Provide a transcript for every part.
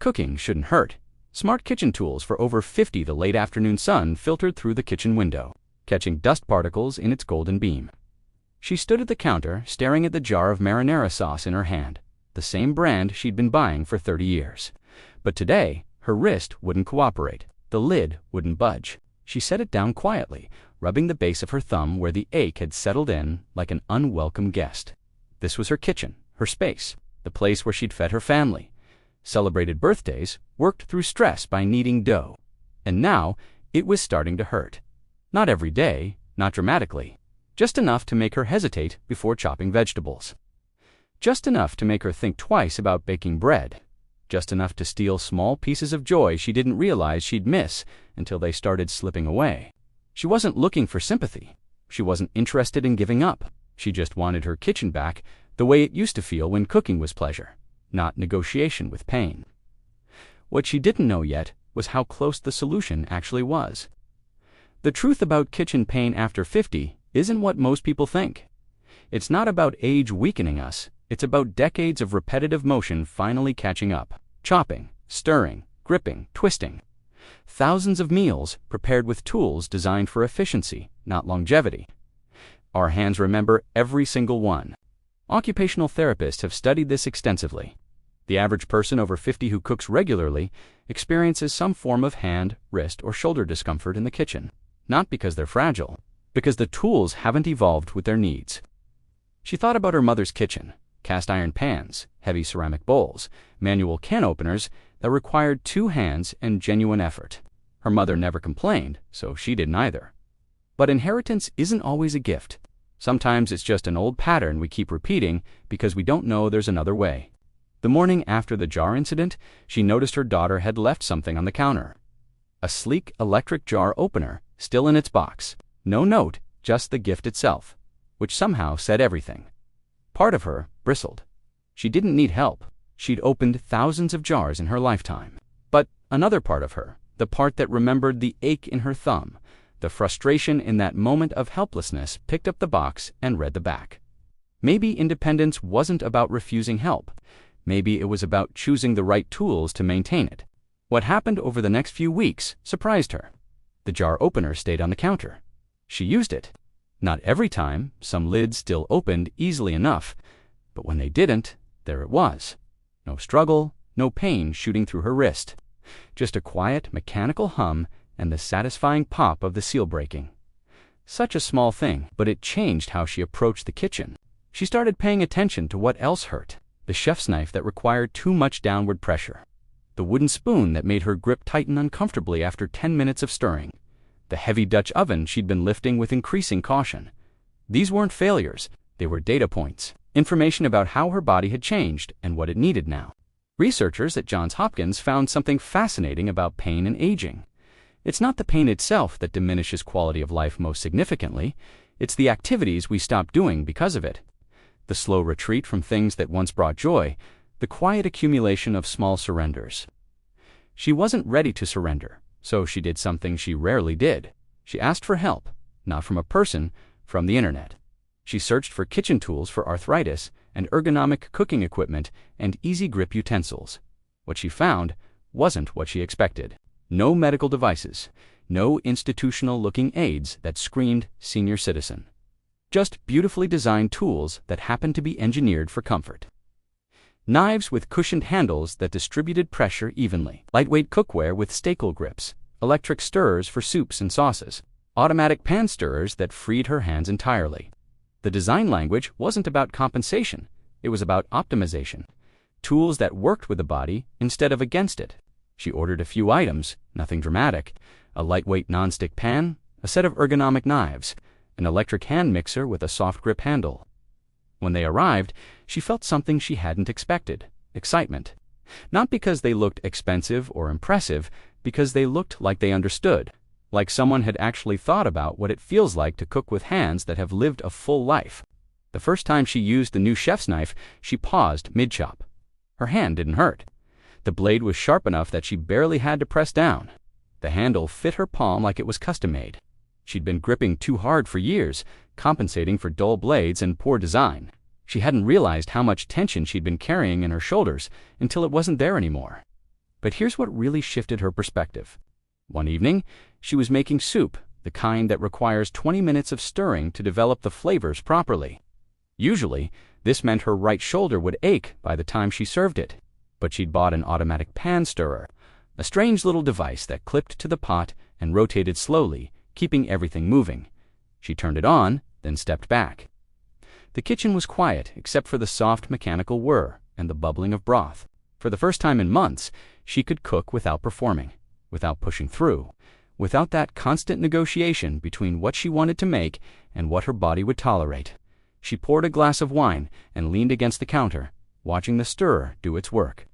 Cooking shouldn't hurt. Smart kitchen tools for over 50. The late afternoon sun filtered through the kitchen window, catching dust particles in its golden beam. She stood at the counter, staring at the jar of marinara sauce in her hand, the same brand she'd been buying for 30 years. But today, her wrist wouldn't cooperate. The lid wouldn't budge. She set it down quietly, rubbing the base of her thumb where the ache had settled in like an unwelcome guest. This was her kitchen, her space, the place where she'd fed her family, celebrated birthdays, worked through stress by kneading dough. And now, it was starting to hurt. Not every day, not dramatically, just enough to make her hesitate before chopping vegetables. Just enough to make her think twice about baking bread. Just enough to steal small pieces of joy she didn't realize she'd miss until they started slipping away. She wasn't looking for sympathy. She wasn't interested in giving up. She just wanted her kitchen back the way it used to feel when cooking was pleasure, not negotiation with pain. What she didn't know yet was how close the solution actually was. The truth about kitchen pain after 50 isn't what most people think. It's not about age weakening us. It's about decades of repetitive motion finally catching up. Chopping, stirring, gripping, twisting. Thousands of meals prepared with tools designed for efficiency, not longevity. Our hands remember every single one. Occupational therapists have studied this extensively. The average person over 50 who cooks regularly experiences some form of hand, wrist, or shoulder discomfort in the kitchen. Not because they're fragile, because the tools haven't evolved with their needs. She thought about her mother's kitchen. Cast iron pans, heavy ceramic bowls, manual can openers that required 2 hands and genuine effort. Her mother never complained, so she didn't either. But inheritance isn't always a gift. Sometimes it's just an old pattern we keep repeating because we don't know there's another way. The morning after the jar incident, she noticed her daughter had left something on the counter. A sleek electric jar opener, still in its box. No note, just the gift itself, which somehow said everything. Part of her bristled. She didn't need help. She'd opened thousands of jars in her lifetime. But another part of her, the part that remembered the ache in her thumb, the frustration in that moment of helplessness, picked up the box and read the back. Maybe independence wasn't about refusing help. Maybe it was about choosing the right tools to maintain it. What happened over the next few weeks surprised her. The jar opener stayed on the counter. She used it. Not every time. Some lids still opened easily enough. But when they didn't, there it was. No struggle, no pain shooting through her wrist. Just a quiet, mechanical hum and the satisfying pop of the seal breaking. Such a small thing, but it changed how she approached the kitchen. She started paying attention to what else hurt. The chef's knife that required too much downward pressure. The wooden spoon that made her grip tighten uncomfortably after 10 minutes of stirring. The heavy Dutch oven she'd been lifting with increasing caution. These weren't failures, they were data points. Information about how her body had changed and what it needed now. Researchers at Johns Hopkins found something fascinating about pain and aging. It's not the pain itself that diminishes quality of life most significantly. It's the activities we stop doing because of it. The slow retreat from things that once brought joy, the quiet accumulation of small surrenders. She wasn't ready to surrender, so she did something she rarely did. She asked for help, not from a person, from the internet. She searched for kitchen tools for arthritis and ergonomic cooking equipment and easy grip utensils. What she found wasn't what she expected. No medical devices, no institutional-looking aids that screamed senior citizen. Just beautifully designed tools that happened to be engineered for comfort. Knives with cushioned handles that distributed pressure evenly. Lightweight cookware with staple grips. Electric stirrers for soups and sauces. Automatic pan stirrers that freed her hands entirely. The design language wasn't about compensation. It was about optimization. Tools that worked with the body instead of against it. She ordered a few items, nothing dramatic. A lightweight nonstick pan, a set of ergonomic knives, an electric hand mixer with a soft grip handle. When they arrived, she felt something she hadn't expected: excitement. Not because they looked expensive or impressive, because they looked like they understood, like someone had actually thought about what it feels like to cook with hands that have lived a full life. The first time she used the new chef's knife, she paused mid-chop. Her hand didn't hurt. The blade was sharp enough that she barely had to press down. The handle fit her palm like it was custom-made. She'd been gripping too hard for years, compensating for dull blades and poor design. She hadn't realized how much tension she'd been carrying in her shoulders until it wasn't there anymore. But here's what really shifted her perspective. One evening, she was making soup, the kind that requires 20 minutes of stirring to develop the flavors properly. Usually, this meant her right shoulder would ache by the time she served it, but she'd bought an automatic pan stirrer, a strange little device that clipped to the pot and rotated slowly, keeping everything moving. She turned it on, then stepped back. The kitchen was quiet except for the soft mechanical whir and the bubbling of broth. For the first time in months, she could cook without performing, without pushing through, without that constant negotiation between what she wanted to make and what her body would tolerate. She poured a glass of wine and leaned against the counter, watching the stirrer do its work.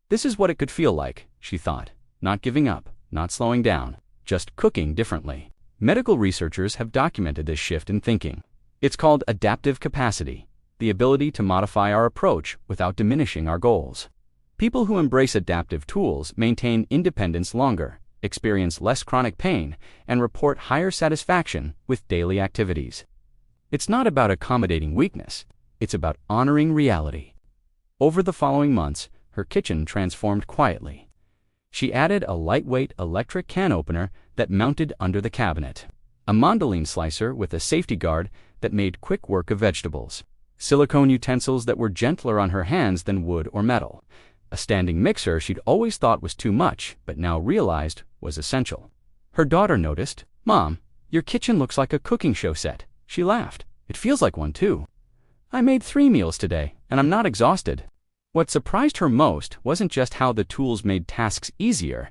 This is what it could feel like, she thought, not giving up, not slowing down, just cooking differently. Medical researchers have documented this shift in thinking. It's called adaptive capacity, the ability to modify our approach without diminishing our goals. People who embrace adaptive tools maintain independence longer, experience less chronic pain, and report higher satisfaction with daily activities. It's not about accommodating weakness, it's about honoring reality. Over the following months, her kitchen transformed quietly. She added a lightweight electric can opener that mounted under the cabinet, a mandolin slicer with a safety guard that made quick work of vegetables, silicone utensils that were gentler on her hands than wood or metal, a standing mixer she'd always thought was too much but now realized was essential. Her daughter noticed, "Mom, your kitchen looks like a cooking show set." She laughed. "It feels like one too. I made 3 meals today, and I'm not exhausted." What surprised her most wasn't just how the tools made tasks easier,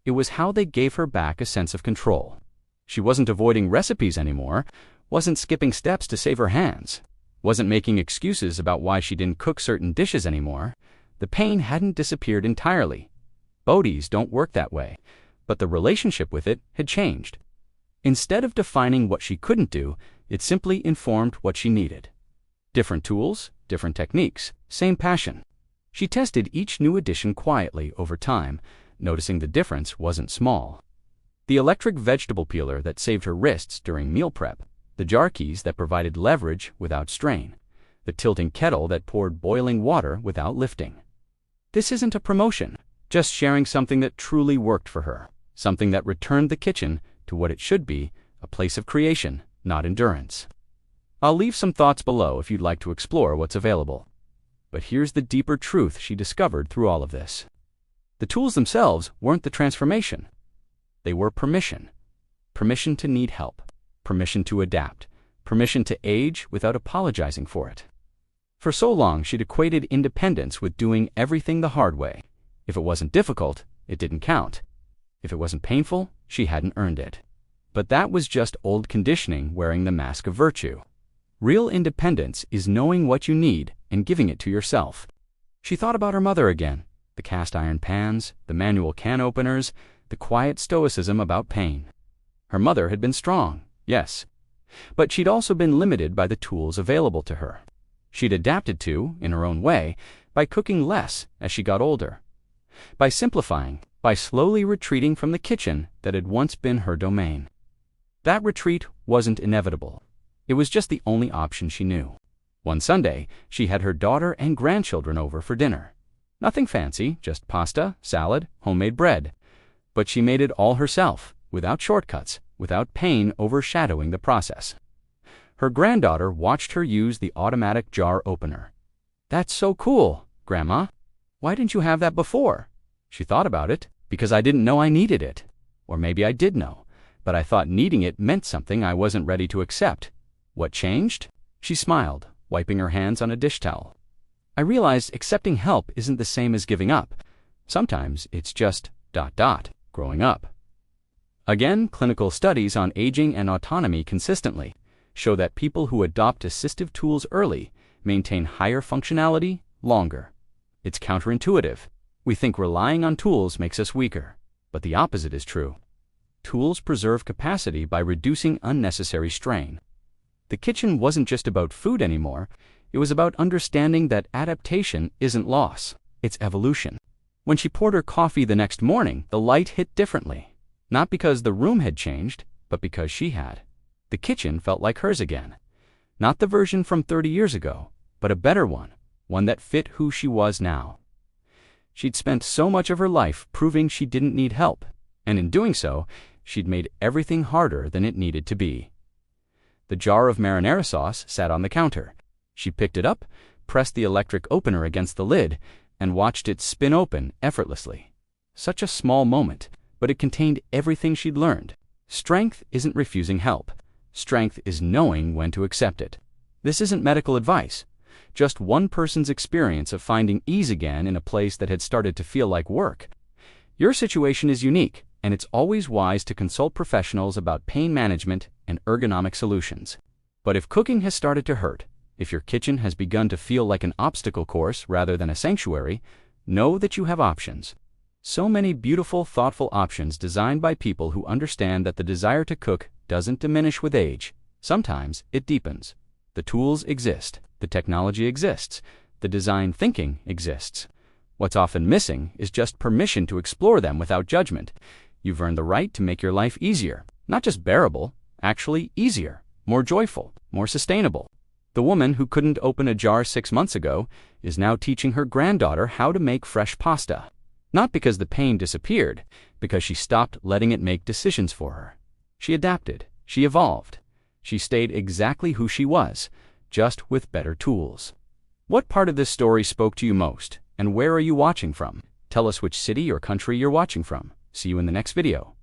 it was how they gave her back a sense of control. She wasn't avoiding recipes anymore, wasn't skipping steps to save her hands, wasn't making excuses about why she didn't cook certain dishes anymore. The pain hadn't disappeared entirely. Bodies don't work that way, but the relationship with it had changed. Instead of defining what she couldn't do, it simply informed what she needed. Different tools, different techniques, same passion. She tested each new addition quietly over time, noticing the difference wasn't small. The electric vegetable peeler that saved her wrists during meal prep, the jar keys that provided leverage without strain, the tilting kettle that poured boiling water without lifting. This isn't a promotion, just sharing something that truly worked for her, something that returned the kitchen to what it should be, a place of creation, not endurance. I'll leave some thoughts below if you'd like to explore what's available. But here's the deeper truth she discovered through all of this. The tools themselves weren't the transformation. They were permission. Permission to need help. Permission to adapt. Permission to age without apologizing for it. For so long, she'd equated independence with doing everything the hard way. If it wasn't difficult, it didn't count. If it wasn't painful, she hadn't earned it. But that was just old conditioning wearing the mask of virtue. Real independence is knowing what you need and giving it to yourself. She thought about her mother again, the cast iron pans, the manual can openers, the quiet stoicism about pain. Her mother had been strong, yes, but she'd also been limited by the tools available to her. She'd adapted to, in her own way, by cooking less as she got older, by simplifying, by slowly retreating from the kitchen that had once been her domain. That retreat wasn't inevitable. It was just the only option she knew. One Sunday, she had her daughter and grandchildren over for dinner. Nothing fancy, just pasta, salad, homemade bread. But she made it all herself, without shortcuts, without pain overshadowing the process. Her granddaughter watched her use the automatic jar opener. "That's so cool, Grandma. Why didn't you have that before?" She thought about it. "Because I didn't know I needed it. Or maybe I did know, but I thought needing it meant something I wasn't ready to accept. What changed?" She smiled, wiping her hands on a dish towel. "I realized accepting help isn't the same as giving up. Sometimes it's just ... growing up." Again, clinical studies on aging and autonomy consistently show that people who adopt assistive tools early maintain higher functionality longer. It's counterintuitive. We think relying on tools makes us weaker, but the opposite is true. Tools preserve capacity by reducing unnecessary strain. The kitchen wasn't just about food anymore, it was about understanding that adaptation isn't loss, it's evolution. When she poured her coffee the next morning, the light hit differently. Not because the room had changed, but because she had. The kitchen felt like hers again. Not the version from 30 years ago, but a better one that fit who she was now. She'd spent so much of her life proving she didn't need help, and in doing so, she'd made everything harder than it needed to be. The jar of marinara sauce sat on the counter. She picked it up, pressed the electric opener against the lid, and watched it spin open effortlessly. Such a small moment, but it contained everything she'd learned. Strength isn't refusing help. Strength is knowing when to accept it. This isn't medical advice, just one person's experience of finding ease again in a place that had started to feel like work. Your situation is unique, and it's always wise to consult professionals about pain management and ergonomic solutions. But if cooking has started to hurt, if your kitchen has begun to feel like an obstacle course rather than a sanctuary, know that you have options. So many beautiful, thoughtful options designed by people who understand that the desire to cook doesn't diminish with age. Sometimes it deepens. The tools exist, the technology exists, the design thinking exists. What's often missing is just permission to explore them without judgment. You've earned the right to make your life easier, not just bearable, actually easier, more joyful, more sustainable. The woman who couldn't open a jar 6 months ago is now teaching her granddaughter how to make fresh pasta. Not because the pain disappeared, because she stopped letting it make decisions for her. She adapted, she evolved. She stayed exactly who she was, just with better tools. What part of this story spoke to you most, and where are you watching from? Tell us which city or country you're watching from. See you in the next video.